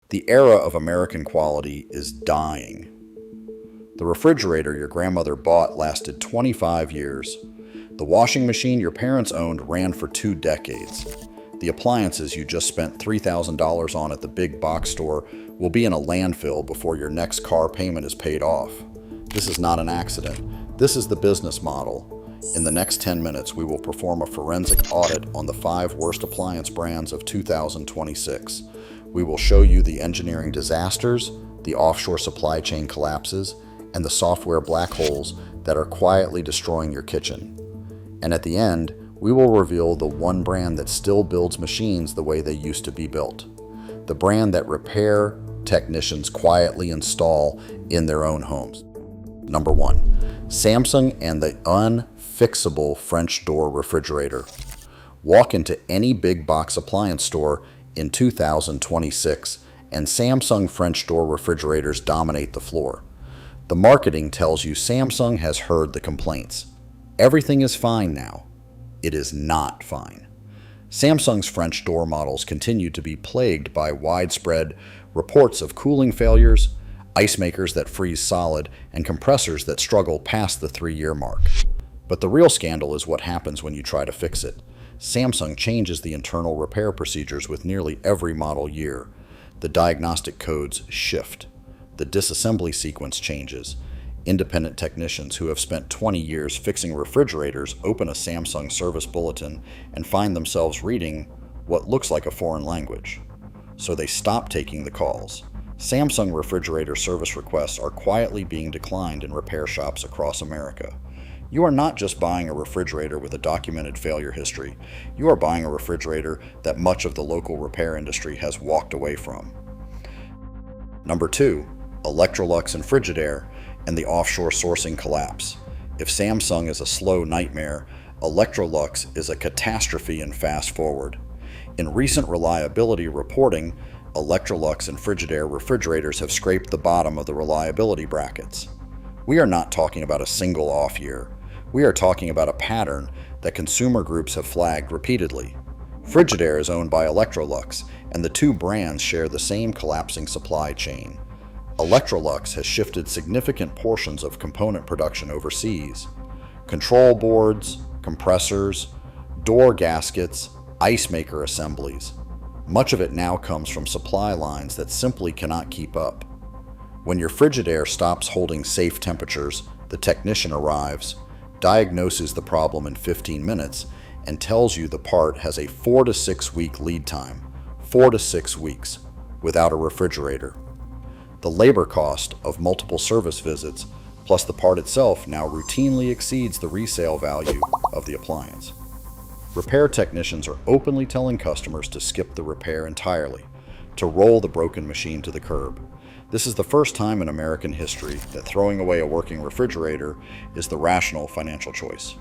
The era of American quality is dying. The refrigerator your grandmother bought lasted 25 years. The washing machine your parents owned ran for 2 decades. The appliances you just spent $3,000 on at the big box store will be in a landfill before your next car payment is paid off. This is not an accident. This is the business model. In the next 10 minutes, we will perform a forensic audit on the 5 worst appliance brands of 2026. We will show you the engineering disasters, the offshore supply chain collapses, and the software black holes that are quietly destroying your kitchen. And at the end, we will reveal the one brand that still builds machines the way they used to be built. The brand that repair technicians quietly install in their own homes. Number 1, Samsung and the unfixable French door refrigerator. Walk into any big box appliance store in 2026, and Samsung French door refrigerators dominate the floor. The marketing tells you Samsung has heard the complaints. Everything is fine now. It is not fine. Samsung's French door models continue to be plagued by widespread reports of cooling failures, ice makers that freeze solid, and compressors that struggle past the 3-year mark. But the real scandal is what happens when you try to fix it. Samsung changes the internal repair procedures with nearly every model year. The diagnostic codes shift. The disassembly sequence changes. Independent technicians who have spent 20 years fixing refrigerators open a Samsung service bulletin and find themselves reading what looks like a foreign language. So they stop taking the calls. Samsung refrigerator service requests are quietly being declined in repair shops across America. You are not just buying a refrigerator with a documented failure history. You are buying a refrigerator that much of the local repair industry has walked away from. Number 2, Electrolux and Frigidaire and the offshore sourcing collapse. If Samsung is a slow nightmare, Electrolux is a catastrophe and fast forward. In recent reliability reporting, Electrolux and Frigidaire refrigerators have scraped the bottom of the reliability brackets. We are not talking about a single off year. We are talking about a pattern that consumer groups have flagged repeatedly. Frigidaire is owned by Electrolux, and the 2 brands share the same collapsing supply chain. Electrolux has shifted significant portions of component production overseas. Control boards, compressors, door gaskets, ice maker assemblies. Much of it now comes from supply lines that simply cannot keep up. When your Frigidaire stops holding safe temperatures, the technician arrives, diagnoses the problem in 15 minutes, and tells you the part has a 4 to 6 week lead time. 4 to 6 weeks, without a refrigerator. The labor cost of multiple service visits, plus the part itself, now routinely exceeds the resale value of the appliance. Repair technicians are openly telling customers to skip the repair entirely, to roll the broken machine to the curb. This is the first time in American history that throwing away a working refrigerator is the rational financial choice.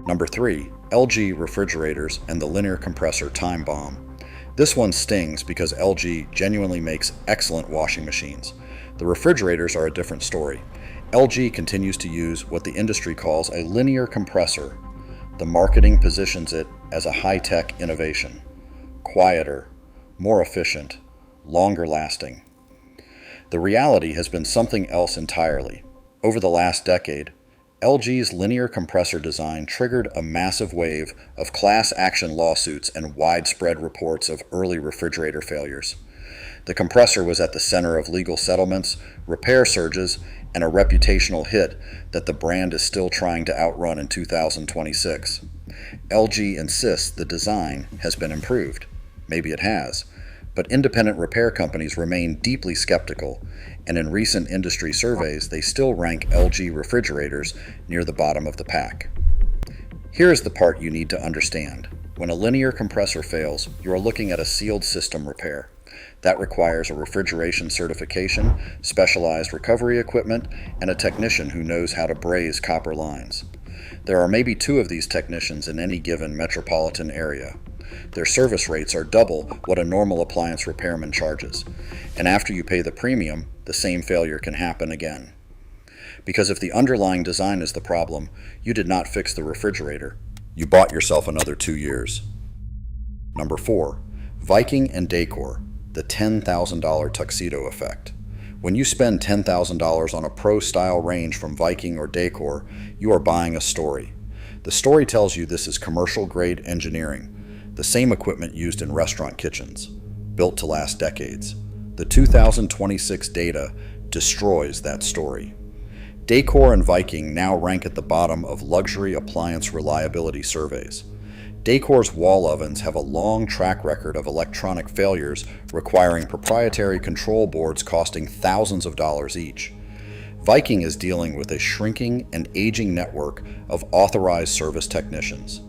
Number 3, LG refrigerators and the linear compressor time bomb. This one stings because LG genuinely makes excellent washing machines. The refrigerators are a different story. LG continues to use what the industry calls a linear compressor. The marketing positions it as a high-tech innovation. Quieter, more efficient, longer lasting. The reality has been something else entirely. Over the last decade, LG's linear compressor design triggered a massive wave of class action lawsuits and widespread reports of early refrigerator failures. The compressor was at the center of legal settlements, repair surges, and a reputational hit that the brand is still trying to outrun in 2026. LG insists the design has been improved. Maybe it has. But independent repair companies remain deeply skeptical, and in recent industry surveys, they still rank LG refrigerators near the bottom of the pack. Here is the part you need to understand. When a linear compressor fails, you are looking at a sealed system repair. That requires a refrigeration certification, specialized recovery equipment, and a technician who knows how to braze copper lines. There are maybe 2 of these technicians in any given metropolitan area. Their service rates are double what a normal appliance repairman charges. And after you pay the premium, the same failure can happen again. Because if the underlying design is the problem, you did not fix the refrigerator. You bought yourself another 2 years. Number 4, Viking and Dacor, The $10,000 tuxedo effect. When you spend $10,000 on a pro-style range from Viking or Dacor, you are buying a story. The story tells you this is commercial-grade engineering, the same equipment used in restaurant kitchens, built to last decades. The 2026 data destroys that story. Dacor and Viking now rank at the bottom of luxury appliance reliability surveys. Dacor's wall ovens have a long track record of electronic failures requiring proprietary control boards costing thousands of dollars each. Viking is dealing with a shrinking and aging network of authorized service technicians.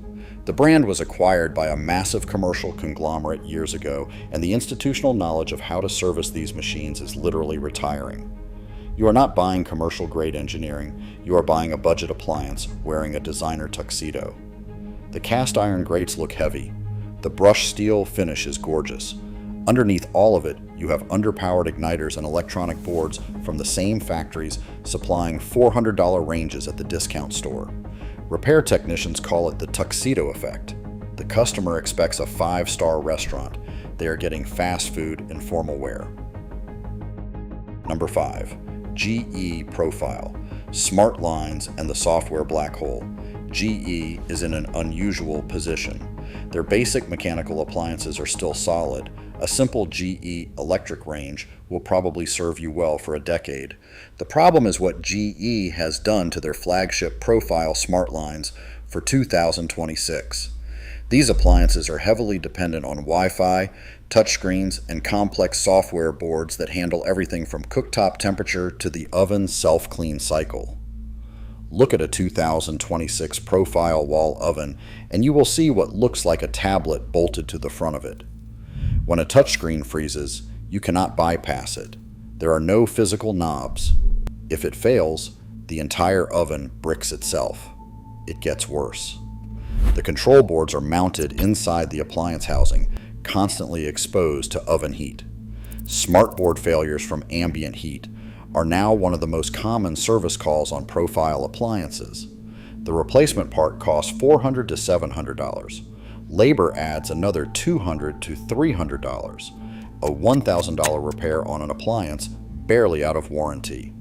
The brand was acquired by a massive commercial conglomerate years ago, and the institutional knowledge of how to service these machines is literally retiring. You are not buying commercial-grade engineering, you are buying a budget appliance wearing a designer tuxedo. The cast iron grates look heavy. The brushed steel finish is gorgeous. Underneath all of it, you have underpowered igniters and electronic boards from the same factories supplying $400 ranges at the discount store. Repair technicians call it the tuxedo effect. The customer expects a 5-star restaurant. They are getting fast food in formal wear. Number 5. GE Profile. Smart lines and the software black hole. GE is in an unusual position. Their basic mechanical appliances are still solid. A simple GE electric range will probably serve you well for a decade. The problem is what GE has done to their flagship Profile smart lines for 2026. These appliances are heavily dependent on Wi-Fi, touchscreens, and complex software boards that handle everything from cooktop temperature to the oven self-clean cycle. Look at a 2026 Profile wall oven and you will see what looks like a tablet bolted to the front of it. When a touchscreen freezes, you cannot bypass it. There are no physical knobs. If it fails, the entire oven bricks itself. It gets worse. The control boards are mounted inside the appliance housing, constantly exposed to oven heat. Smartboard failures from ambient heat are now one of the most common service calls on Profile appliances. The replacement part costs $400 to $700. Labor adds another $200 to $300. A $1,000 repair on an appliance barely out of warranty.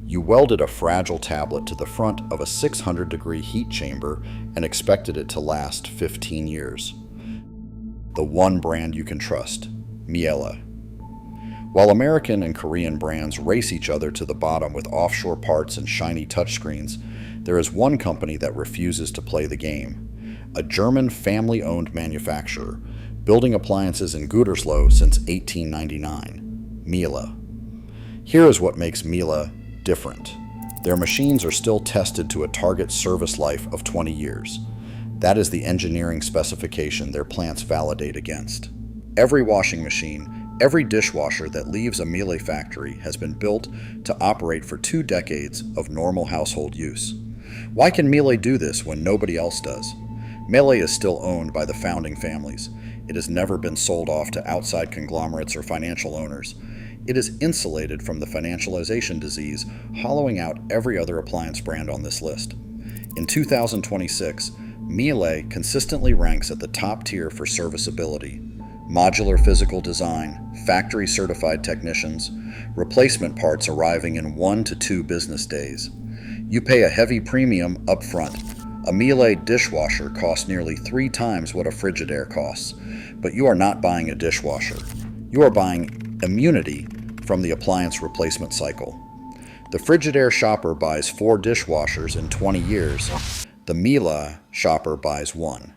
You welded a fragile tablet to the front of a 600-degree heat chamber and expected it to last 15 years. The one brand you can trust, Miele. While American and Korean brands race each other to the bottom with offshore parts and shiny touchscreens, there is one company that refuses to play the game. A German family-owned manufacturer, building appliances in Gütersloh since 1899, Miele. Here is what makes Miele different. Their machines are still tested to a target service life of 20 years. That is the engineering specification their plants validate against. Every washing machine, every dishwasher that leaves a Miele factory has been built to operate for 2 decades of normal household use. Why can Miele do this when nobody else does? Miele is still owned by the founding families. It has never been sold off to outside conglomerates or financial owners. It is insulated from the financialization disease, hollowing out every other appliance brand on this list. In 2026, Miele consistently ranks at the top tier for serviceability. Modular physical design, factory-certified technicians, replacement parts arriving in 1 to 2 business days. You pay a heavy premium up front. A Miele dishwasher costs nearly 3 times what a Frigidaire costs, but you are not buying a dishwasher. You are buying immunity from the appliance replacement cycle. The Frigidaire shopper buys 4 dishwashers in 20 years. The Miele shopper buys 1.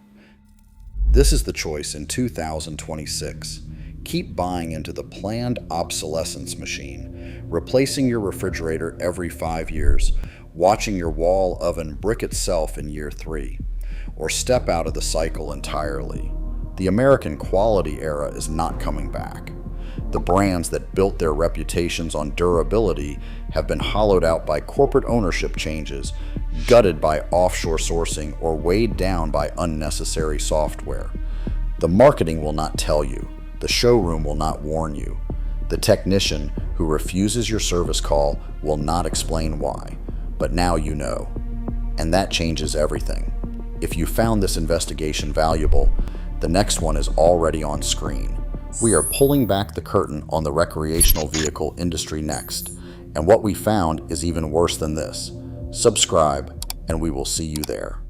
This is the choice in 2026. Keep buying into the planned obsolescence machine, replacing your refrigerator every 5 years, watching your wall oven brick itself in year 3, or step out of the cycle entirely. The American quality era is not coming back. The brands that built their reputations on durability have been hollowed out by corporate ownership changes, gutted by offshore sourcing, or weighed down by unnecessary software. The marketing will not tell you. The showroom will not warn you. The technician who refuses your service call will not explain why. But now you know. And that changes everything. If you found this investigation valuable, the next one is already on screen. We are pulling back the curtain on the recreational vehicle industry next, and what we found is even worse than this. Subscribe, and we will see you there.